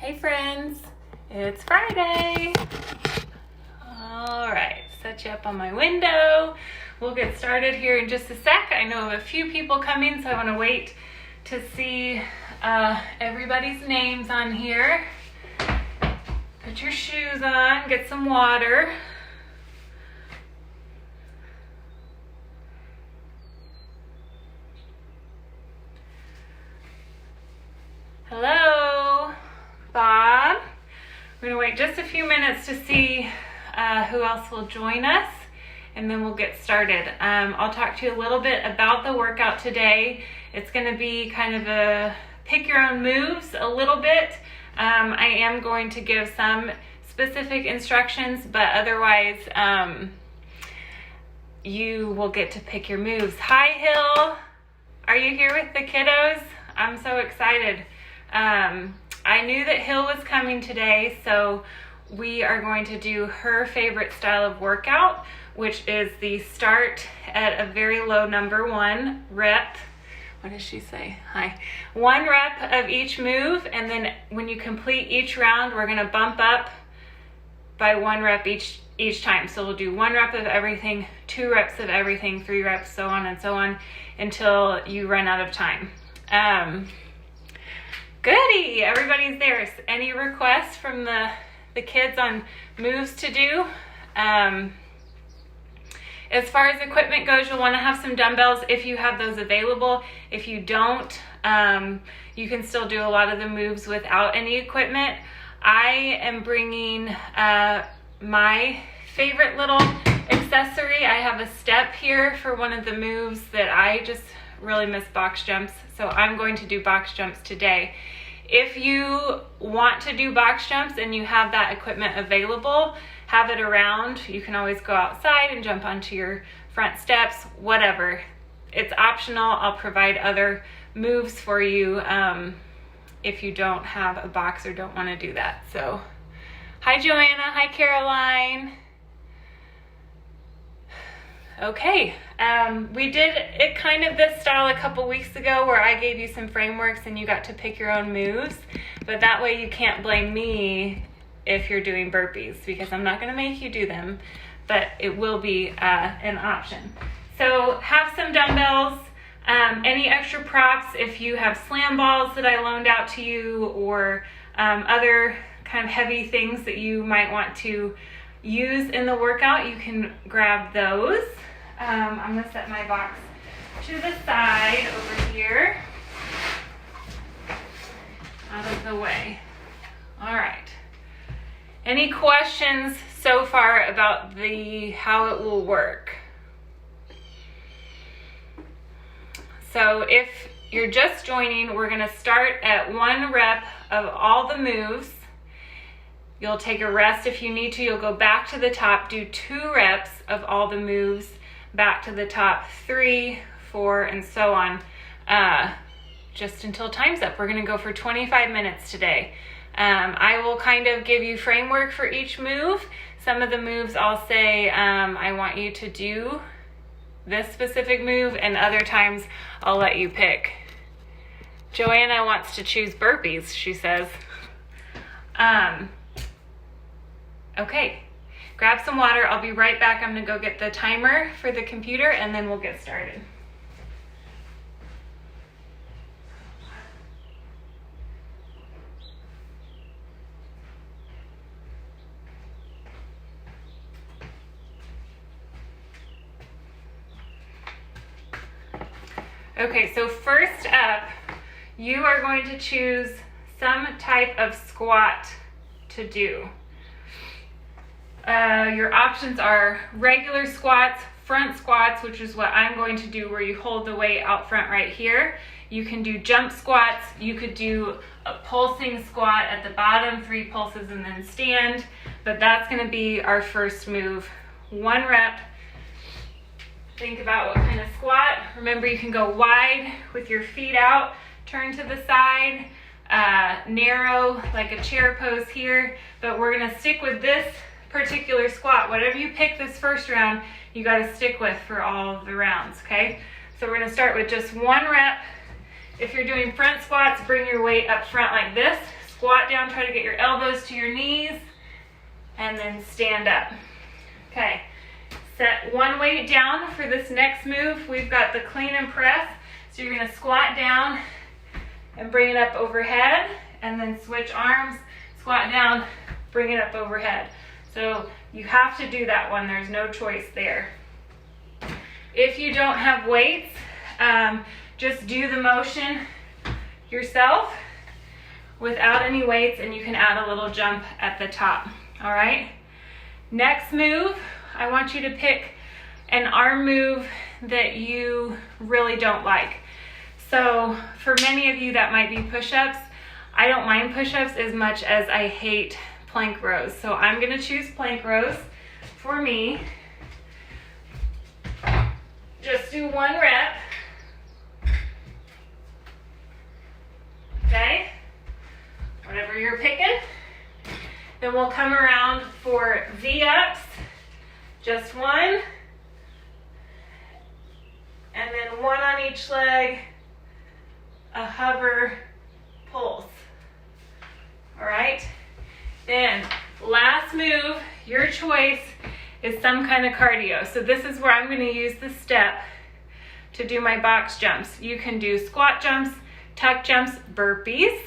Hey friends, it's Friday. All right, set you up on my window. We'll get started here in just a sec. I know of a few people coming, so I want to wait to see everybody's names on here. Put your shoes on, get some water. Hello, Bob. We're gonna wait just a few minutes to see who else will join us, and then we'll get started. I'll talk to you a little bit about the workout today. It's gonna be kind of a pick your own moves a little bit. I am going to give some specific instructions, but otherwise you will get to pick your moves. Hi, Hill. Are you here with the kiddos? I'm so excited. I knew that Hill was coming today, so we are going to do her favorite style of workout, which is the start at a very low number, 1 rep. What does she say? Hi. 1 rep of each move, and then when you complete each round, we're gonna bump up by 1 rep each time. So we'll do 1 rep of everything, 2 reps of everything, 3 reps, so on and so on, until you run out of time. Goody, everybody's there. Any requests from the kids on moves to do? As far as equipment goes, you'll want to have some dumbbells if you have those available. If you don't, you can still do a lot of the moves without any equipment. I am bringing my favorite little accessory. I have a step here for one of the moves that I just really miss, box jumps. So I'm going to do box jumps today. If you want to do box jumps and you have that equipment available, have it around. You can always go outside and jump onto your front steps, whatever. It's optional. I'll provide other moves for you if you don't have a box or don't want to do that. So, hi Joanna, hi Caroline. Okay, we did it kind of this style a couple weeks ago where I gave you some frameworks and you got to pick your own moves, but that way you can't blame me if you're doing burpees because I'm not going to make you do them, but it will be an option. So have some dumbbells, any extra props if you have slam balls that I loaned out to you or other kind of heavy things that you might want to use in the workout, you can grab those. I'm going to set my box to the side over here, out of the way. All right. Any questions so far about how it will work? So if you're just joining, we're going to start at 1 rep of all the moves. You'll take a rest if you need to. You'll go back to the top, do 2 reps of all the moves, back to the top, 3, 4, and so on, just until time's up. We're going to go for 25 minutes today. I will kind of give you framework for each move. Some of the moves I'll say, I want you to do this specific move, and other times I'll let you pick. Joanna wants to choose burpees, she says. Okay, grab some water. I'll be right back. I'm gonna go get the timer for the computer and then we'll get started. Okay, so first up, you are going to choose some type of squat to do. Your options are regular squats, front squats, which is what I'm going to do, where you hold the weight out front right here. You can do jump squats. You could do a pulsing squat at the bottom, 3 pulses and then stand, but that's going to be our first move. 1 rep. Think about what kind of squat. Remember, you can go wide with your feet out, turn to the side, narrow like a chair pose here, but we're going to stick with this particular squat. Whatever you pick this first round, you got to stick with for all of the rounds, okay? So we're going to start with just 1 rep. If you're doing front squats, bring your weight up front like this. squat down, try to get your elbows to your knees, and then stand up. Okay, set one weight down for this next move. We've got the clean and press. So you're gonna squat down and bring it up overhead, and then switch arms, squat down, bring it up overhead. So you have to do that one, there's no choice there. If you don't have weights, just do the motion yourself without any weights, and you can add a little jump at the top, all right? Next move, I want you to pick an arm move that you really don't like. So for many of you that might be push-ups. I don't mind push-ups as much as I hate plank rows. So I'm gonna choose plank rows for me. Just do 1 rep. Okay, whatever you're picking. Then we'll come around for V-ups, just 1. And then 1 on each leg, a hover pulse. All right, then last move, your choice is some kind of cardio. So this is where I'm going to use the step to do my box jumps. You can do squat jumps, tuck jumps, burpees,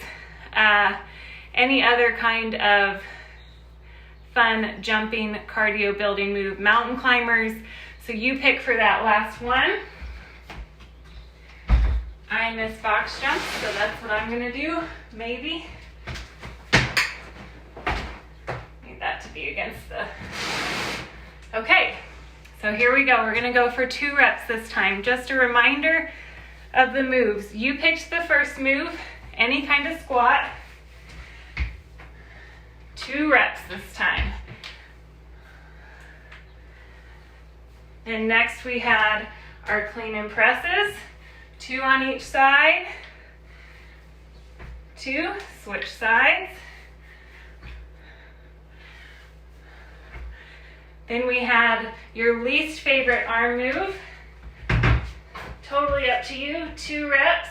any other kind of fun jumping cardio building move, mountain climbers. So you pick for that last one. I miss box jumps, so that's what I'm gonna do, maybe. Need that to be against the, okay, so here we go. We're gonna go for 2 reps this time. Just a reminder of the moves. You picked the first move, any kind of squat. 2 reps this time. And next we had our clean and presses. 2 on each side. 2, switch sides. Then we had your least favorite arm move. Totally up to you, 2 reps.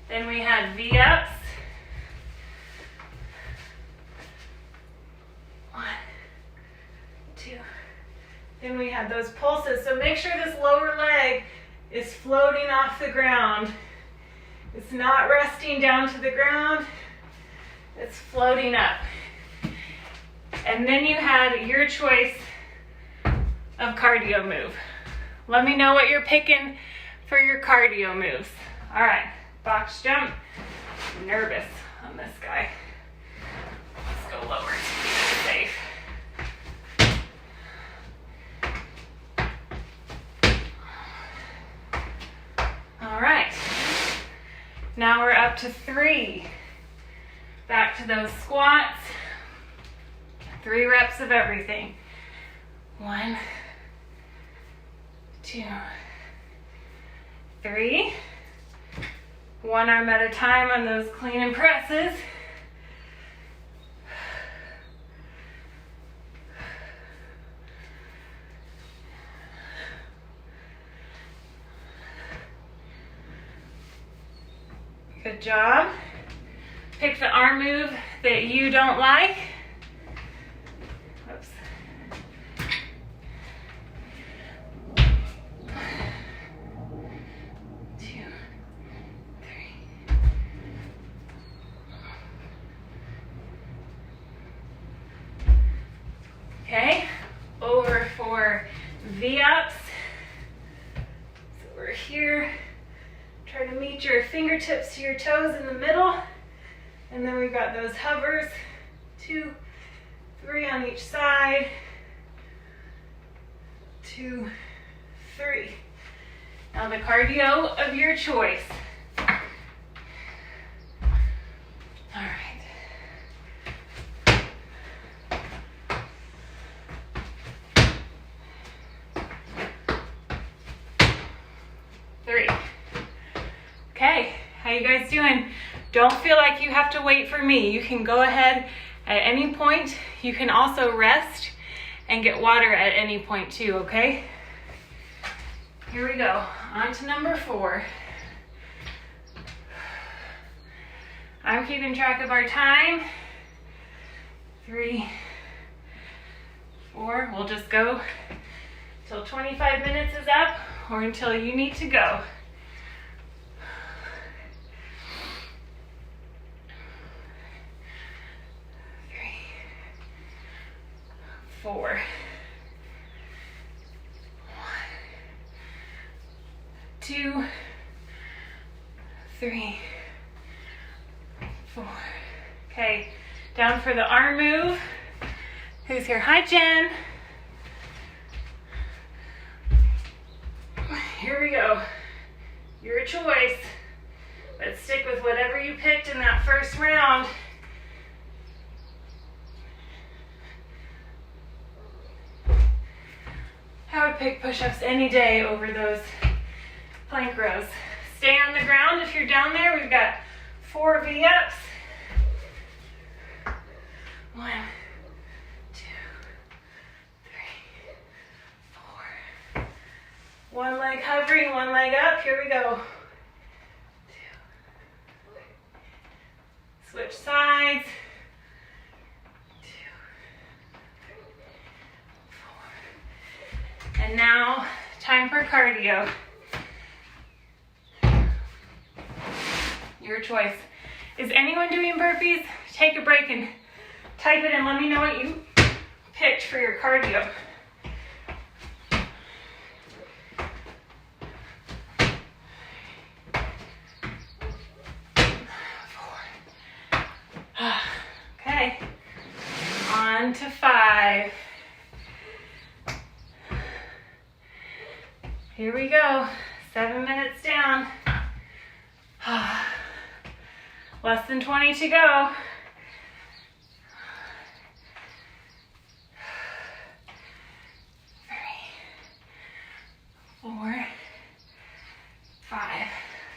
Then we had V-ups. 1, 2. Then we had those pulses. So make sure this lower leg is floating off the ground. It's not resting down to the ground. It's floating up. And then you had your choice of cardio move. Let me know what you're picking for your cardio moves. All right, box jump. I'm nervous on this guy. Let's go lower to keep it safe. All right, now we're up to 3. Back to those squats. 3 reps of everything. 1, 2, 3. 1 arm at a time on those clean and presses. Good job. Pick the arm move that you don't like. Oops. Two, 3. Okay, over for V-ups. So we're here. Try to meet your fingertips to your toes in the middle. And then we've got those hovers, 2, 3 on each side, 2, 3. Now the cardio of your choice. All right. Three. Okay, how you guys doing? Don't feel like you have to wait for me. You can go ahead at any point. You can also rest and get water at any point too, okay? Here we go. On to number 4. I'm keeping track of our time. 3, 4. We'll just go till 25 minutes is up or until you need to go. 3, 4. 1, 2, 3, 4. Okay, down for the arm move. Who's here? Hi, Jen. Here we go. Your choice, but stick with whatever you picked in that first round. I would pick push-ups any day over those plank rows. Stay on the ground if you're down there. We've got 4 V-ups. 1, 2, 3, 4. One leg hovering, one leg up. Here we go. 2. Switch sides. 2, 4. And now, time for cardio. Your choice. Is anyone doing burpees? Take a break and type it and let me know what you picked for your cardio. 4. Okay. On to 5. Here we go. 7 minutes down. Less than 20 to go. 3, 4, 5.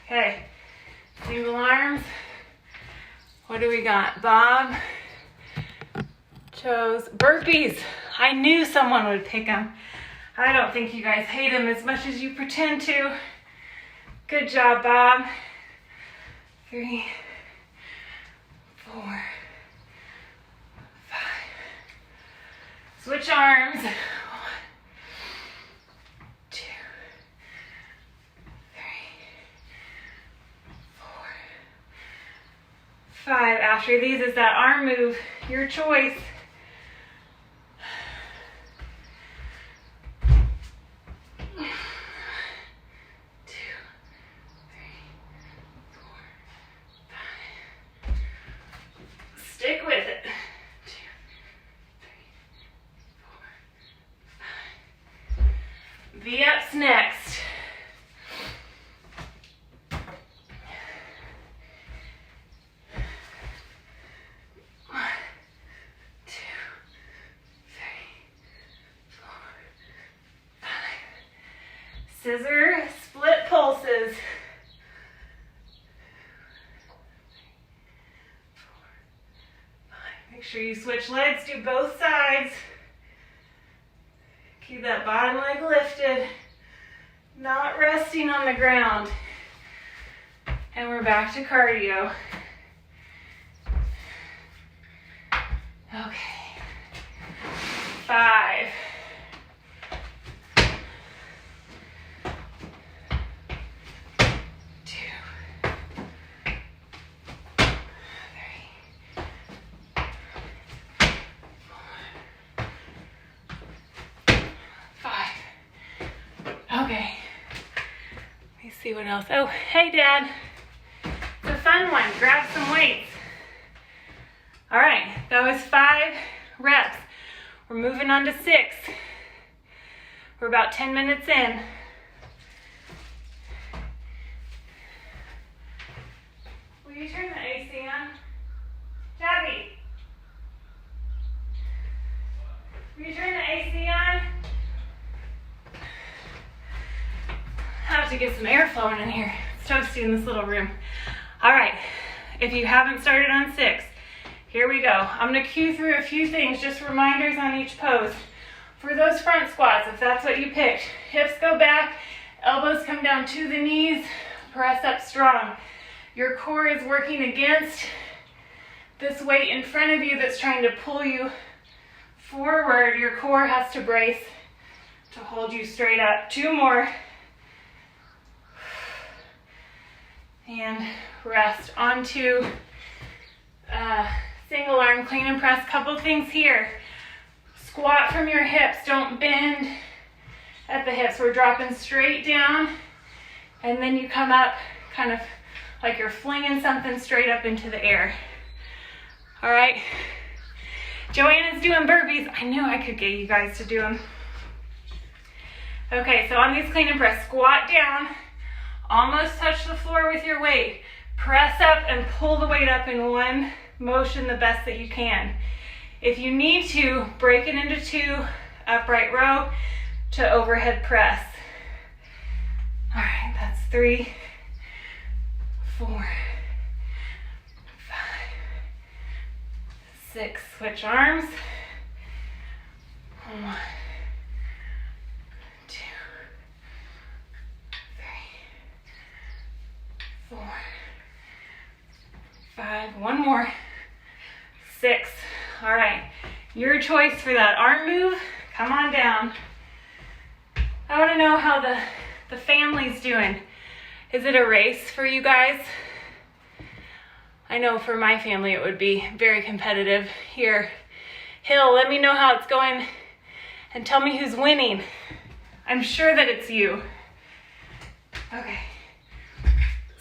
Okay, single arms. What do we got? Bob chose burpees. I knew someone would pick them. I don't think you guys hate them as much as you pretend to. Good job, Bob. 3, 4, 5. Switch arms. 1, 2, 3, 4, 5. After these is that arm move. Your choice. 2, 3, 4, 5. Stick with it. 2, 3, 4, 5. V-ups next. 1, 2, 3, 4, 5. Scissor split pulses. 4, 5. Make sure you switch legs, do both sides. Keep that bottom leg lifted, not resting on the ground. And we're back to cardio. Okay. 5. 2, 3, 4, 5. Okay. Let me see what else. Oh, hey, Dad. It's a fun one. Grab some weights. All right, that was 5 reps. We're moving on to 6. We're about 10 minutes in. Will you turn the AC on? Tabby, will you turn the AC on? I have to get some air flowing in here. It's toasty in this little room. All right, if you haven't started on 6, here we go. I'm gonna cue through a few things, just reminders on each pose. For those front squats, if that's what you picked, hips go back, Elbows come down to the knees, press up strong. Your core is working against this weight in front of you that's trying to pull you forward. Your core has to brace to hold you straight up. 2 more. And rest. Onto single arm clean and press. Couple things here. Squat from your hips. Don't bend at the hips. We're dropping straight down, and then you come up kind of like you're flinging something straight up into the air. All right. Joanna's doing burpees. I knew I could get you guys to do them. Okay, so on these clean and press, squat down, almost touch the floor with your weight. Press up and pull the weight up in one motion the best that you can. If you need to, break it into 2, upright row to overhead press. All right, that's 3, 4, 5, 6. Switch arms. 1, 2, 3, 4, 5. 1 more. 6. All right, your choice for that arm move. Come on down. I want to know how the family's doing. Is it a race for you guys? I know for my family it would be very competitive. Here, Hill, let me know how it's going and tell me who's winning. I'm sure that it's you. Okay,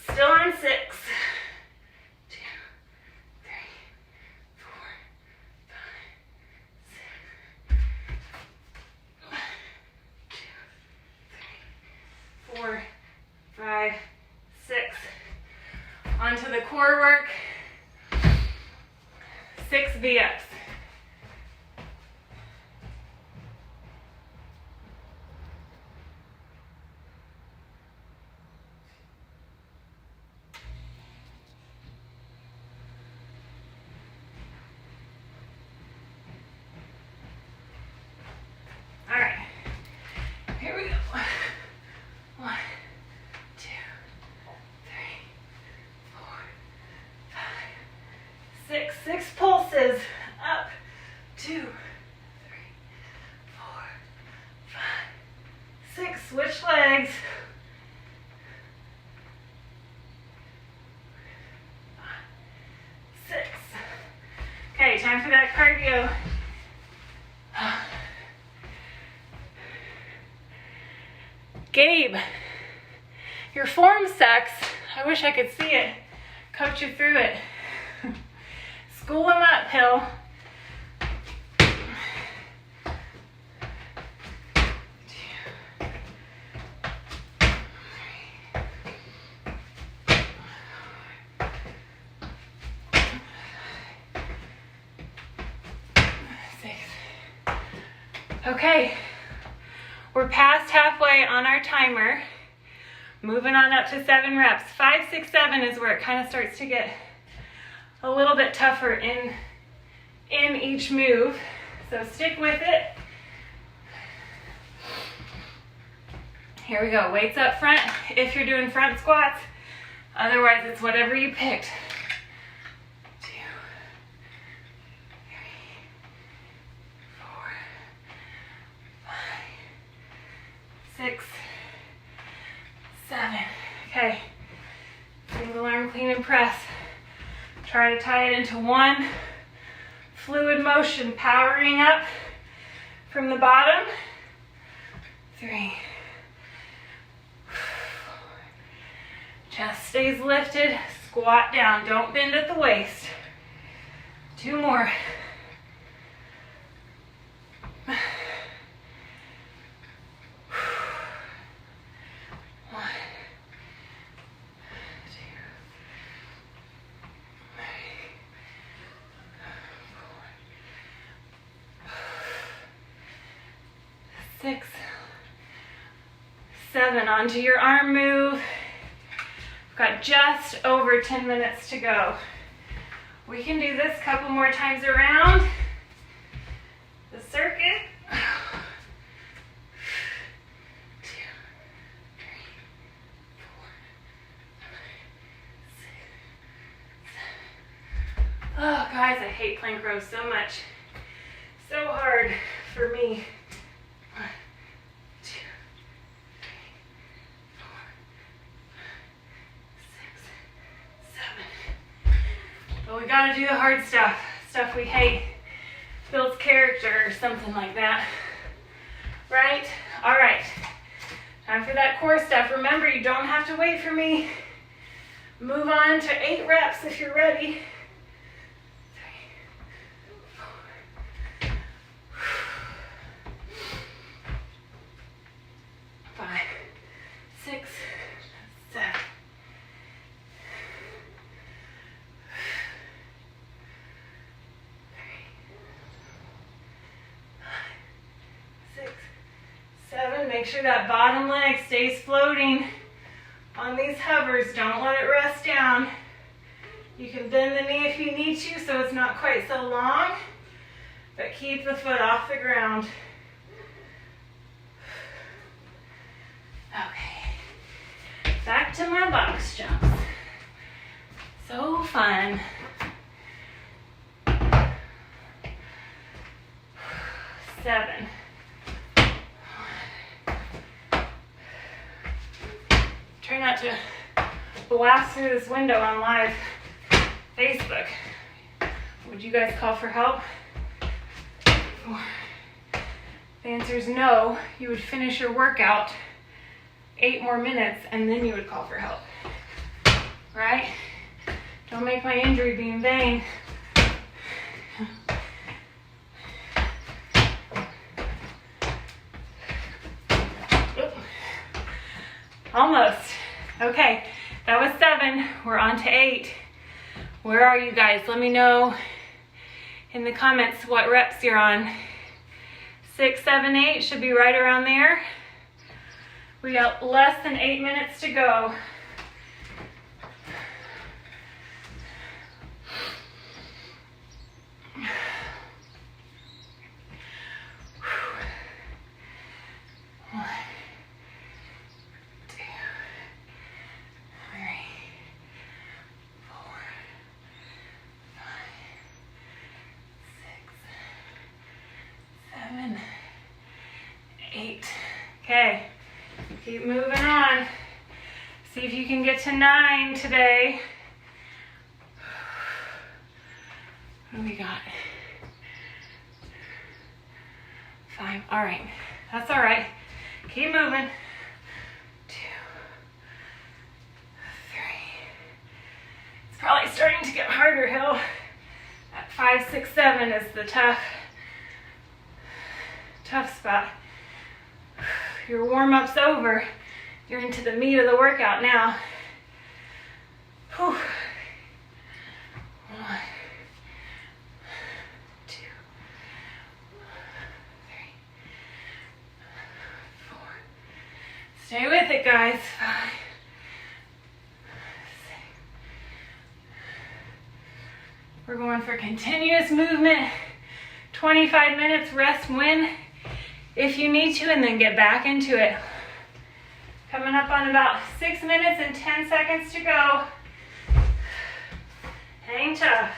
still on 6. 2, 3, 4, 5, 6. 4, 5, 6. Onto the core work. 6 V-ups. All right, here we go. 1, 2, 3, 4, 5, 6. 6 pulses. Up. 2, 3, 4, 5, 6. Switch legs. 6. Okay, time for that cardio. Gabe, your form sucks. I wish I could see it. Coach you through it. School him up, Hill. Okay, we're past halfway on our timer. Moving on up to 7 reps. 5, 6, 7 is where it kind of starts to get a little bit tougher in each move. So stick with it. Here we go, weights up front if you're doing front squats. Otherwise, it's whatever you picked. 2, 3, 4, 5, 6, 7. Okay, single arm clean and press. Try to tie it into one fluid motion, powering up from the bottom. 3. Chest stays lifted, squat down, don't bend at the waist. 2 more. 1, 2, 6, 7. Onto your arm move. We've got just over 10 minutes to go. We can do this a couple more times around the circuit. 2, 3, Guys, I hate plank rows so much. So hard for me. 1, 2, 3, 4, 5, 6, 7. But we gotta do the hard stuff. Stuff we hate. Builds character or something like that. Right? All right. Time for that core stuff. Remember, you don't have to wait for me. Move on to 8 reps if you're ready. 3, 4, 5, 6, 7. 6, 7. Make sure that bottom leg stays floating on these hovers. Don't let it rest down. You can bend the knee if you need to so it's not quite so long, but keep the foot off the ground. Okay, back to my box jumps. So fun. 7. Try not to blast through this window on live Facebook. Would you guys call for help? 4. The answer is no. You would finish your workout 8 more minutes and then you would call for help. Right? Don't make my injury be in vain. Almost. Okay, that was 7. We're on to 8. Where are you guys? Let me know in the comments what reps you're on. 6, 7, 8 should be right around there. We got less than 8 minutes to go. Okay, keep moving on. See if you can get to 9 today. What do we got? 5. All right, that's all right. Keep moving. 2, 3. It's probably starting to get harder, Hill. At 5, 6, 7 is the tough spot. Your warm-up's over. You're into the meat of the workout now. Whew. 1, 2, 3, 4. Stay with it, guys. 5, 6. We're going for continuous movement. 25 minutes, rest when if you need to, and then get back into it. Coming up on about 6 minutes and 10 seconds to go. Hang tough.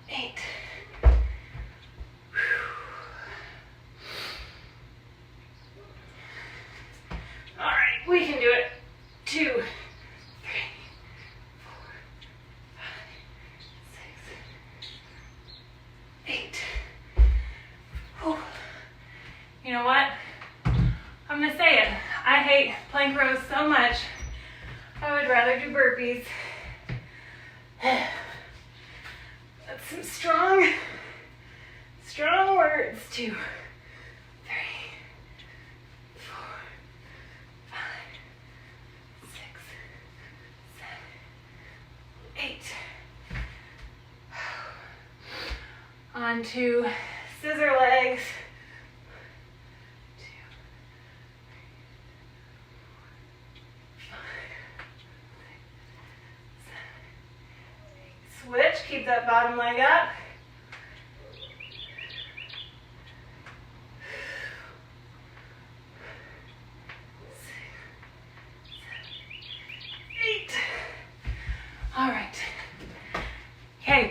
6, 8. All right, we can do it. 2, 8. Whew. You know what? I'm gonna say it. I hate plank rows so much. I would rather do burpees. That's some strong words. 2, 3, 4, 5, 6, 7, 8. On to scissor legs. 2, 3, 4, 5, 6, 7, 8. Switch, keep that bottom leg up.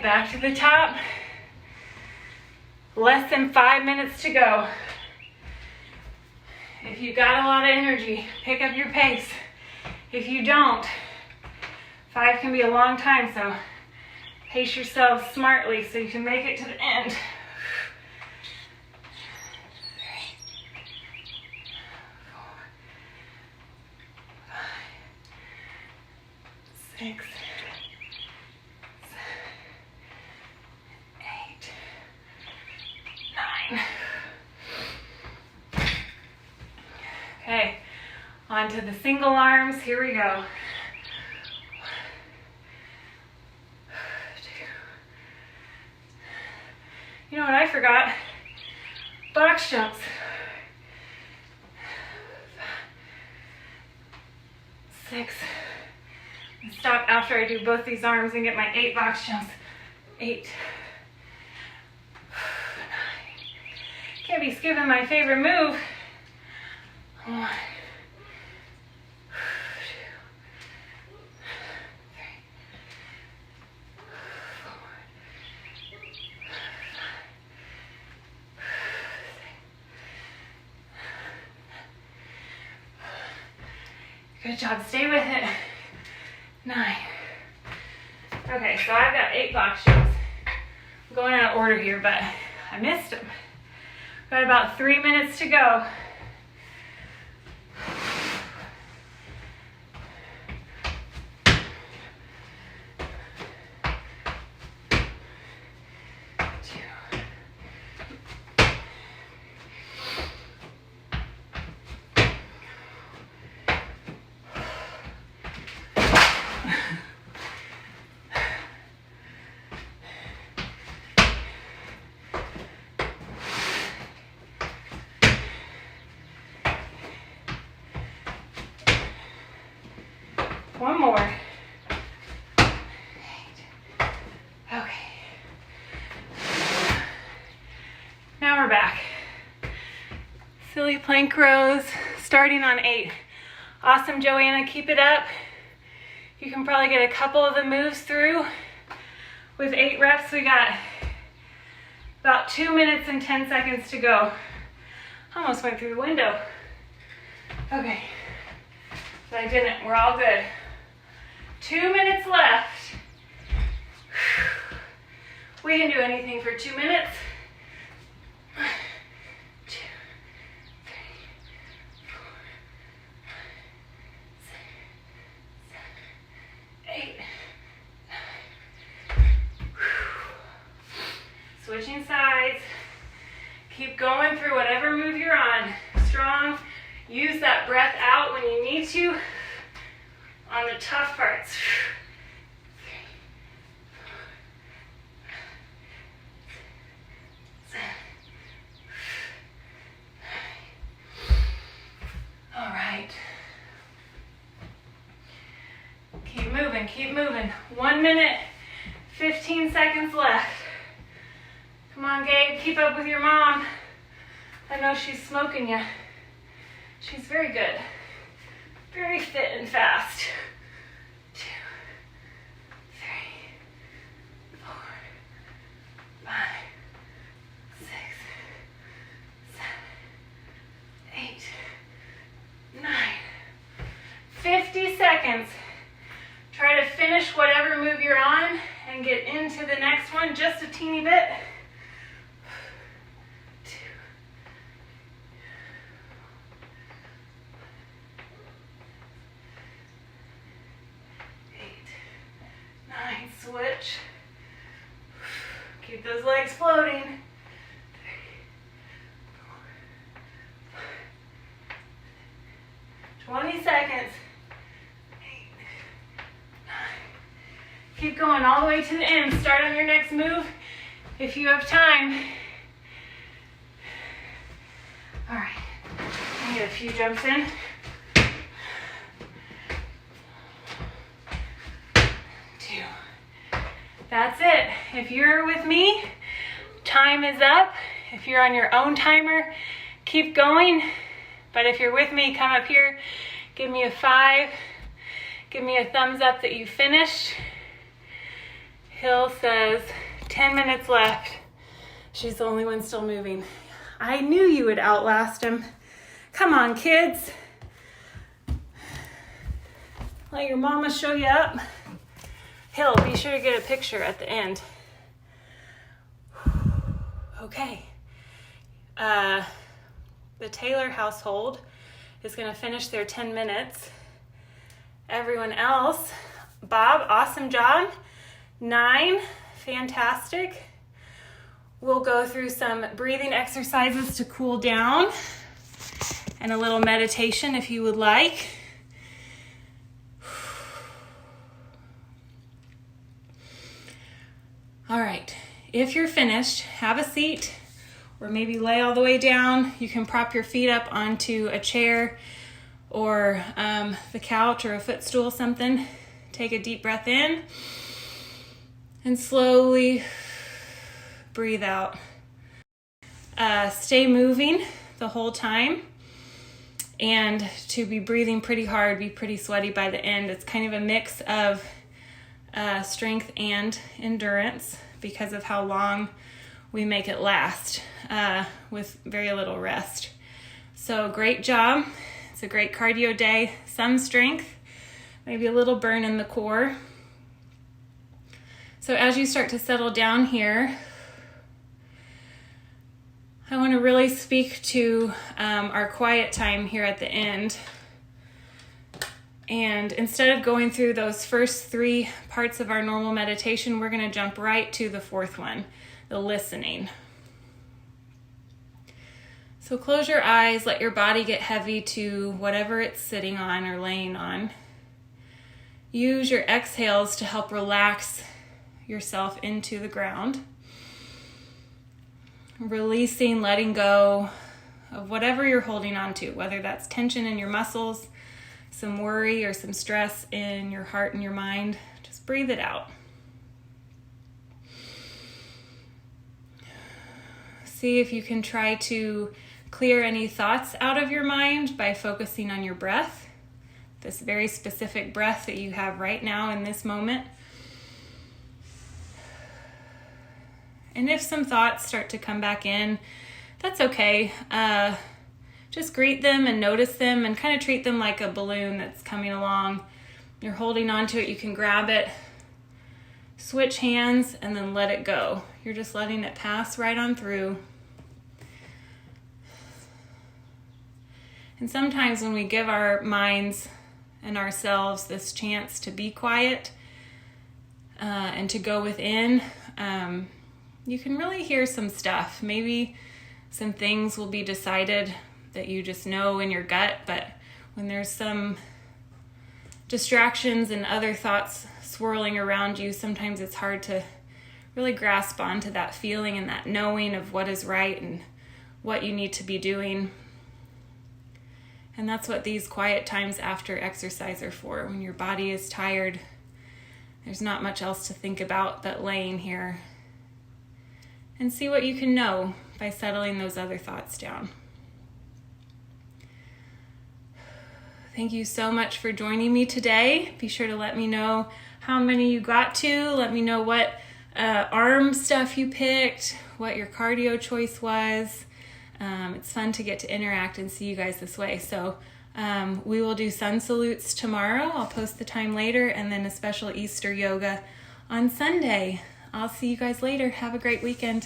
right, back to the top. Less than 5 minutes to go. If you got a lot of energy, pick up your pace. If you don't, 5 can be a long time, so pace yourself smartly so you can make it to the end. 6, 7, 8, 9. Okay, on to the single arms. Here we go. 1, 2. You know what I forgot? Box jumps. 6. Stop after I do both these arms and get my 8 box jumps. 8. 9. Can't be skipping my favorite move. 1, 2, 3, 4, 5, 6. Good job, stay with it. 9. Okay, so I've got 8 box jumps. I'm going out of order here, but I missed them. Got about 3 minutes to go. One more. 8. Okay. Now we're back. Silly plank rows, starting on 8. Awesome, Joanna, keep it up. You can probably get a couple of the moves through. With 8 reps, we got about 2 minutes and 10 seconds to go. Almost went through the window. Okay, but I didn't, we're all good. 2 minutes left. We can do anything for 2 minutes. 1, 2, 3, 4, 5, 6, 7, 8, 9. Switching sides. Keep going through whatever move you're on. Strong. Use that breath out when you need to. On the tough parts. 3, 4, 7, 8. All right. Keep moving, keep moving. 1 minute, 15 seconds left. Come on, Gabe, keep up with your mom. I know she's smoking you. She's very good. Very fit and fast. 2, 3, 4, 5, 6, 7, 8, 9. 50 seconds. Try to finish whatever move you're on and get into the next one just a teeny bit. 2. 9, switch. Keep those legs floating. 3, 4, 5, 20 seconds. 8, 9. Keep going all the way to the end. Start on your next move if you have time. All right, I get a few jumps in. 2. That's it. If you're with me, time is up. If you're on your own timer, keep going. But if you're with me, come up here, give me a 5. Give me a thumbs up that you finished. Hill says 10 minutes left. She's the only one still moving. I knew you would outlast him. Come on, kids. Let your mama show you up. Hill, be sure to get a picture at the end. Okay. The Taylor household is going to finish their 10 minutes. Everyone else, Bob, awesome job. 9, fantastic. We'll go through some breathing exercises to cool down and a little meditation if you would like. All right, if you're finished, have a seat or maybe lay all the way down. You can prop your feet up onto a chair or the couch or a footstool, something. Take a deep breath in and slowly breathe out. Stay moving the whole time, and to be breathing pretty hard, be pretty sweaty by the end. It's kind of a mix of strength and endurance because of how long we make it last with very little rest. So great job. It's a great cardio day. Some strength, maybe a little burn in the core. So as you start to settle down here, I want to really speak to our quiet time here at the end. And instead of going through those first 3 parts of our normal meditation, we're going to jump right to the 4th one, the listening. So close your eyes, let your body get heavy to whatever it's sitting on or laying on. Use your exhales to help relax yourself into the ground. Releasing, letting go of whatever you're holding on to, whether that's tension in your muscles, some worry or some stress in your heart and your mind. Just breathe it out. See if you can try to clear any thoughts out of your mind by focusing on your breath, this very specific breath that you have right now in this moment. And if some thoughts start to come back in, that's okay. Just greet them and notice them and kind of treat them like a balloon that's coming along. You're holding on to it, you can grab it, switch hands, and then let it go. You're just letting it pass right on through. And sometimes when we give our minds and ourselves this chance to be quiet and to go within, you can really hear some stuff. Maybe some things will be decided that you just know in your gut, but when there's some distractions and other thoughts swirling around you, sometimes it's hard to really grasp onto that feeling and that knowing of what is right and what you need to be doing. And that's what these quiet times after exercise are for. When your body is tired, there's not much else to think about but laying here. And see what you can know by settling those other thoughts down. Thank you so much for joining me today. Be sure to let me know how many you got to. Let me know what arm stuff you picked, what your cardio choice was. It's fun to get to interact and see you guys this way. So we will do sun salutes tomorrow. I'll post the time later, and then a special Easter yoga on Sunday. I'll see you guys later. Have a great weekend.